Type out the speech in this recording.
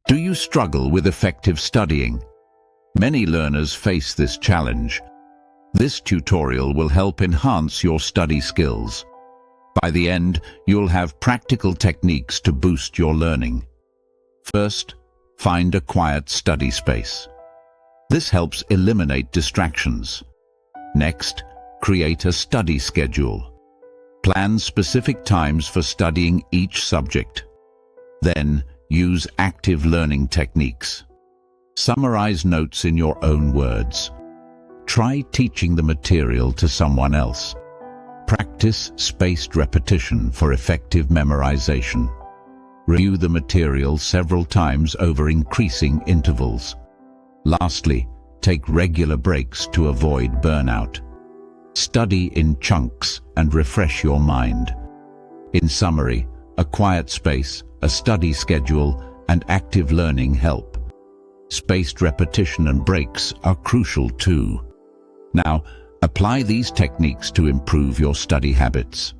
Do you struggle with effective studying? Many learners face this challenge. This tutorial will help enhance your study skills. By the end, you'll have practical techniques to boost your learning. First, find a quiet study space. This helps eliminate distractions. Next, create a study schedule. Plan specific times for studying each subject. Then, use active learning techniques. Summarize notes in your own words. Try teaching the material to someone else. Practice spaced repetition for effective memorization. Review the material several times over increasing intervals. Lastly, take regular breaks to avoid burnout. Study in chunks and refresh your mind. In summary, a quiet space, a study schedule, and active learning help. Spaced repetition and breaks are crucial too. Now, apply these techniques to improve your study habits.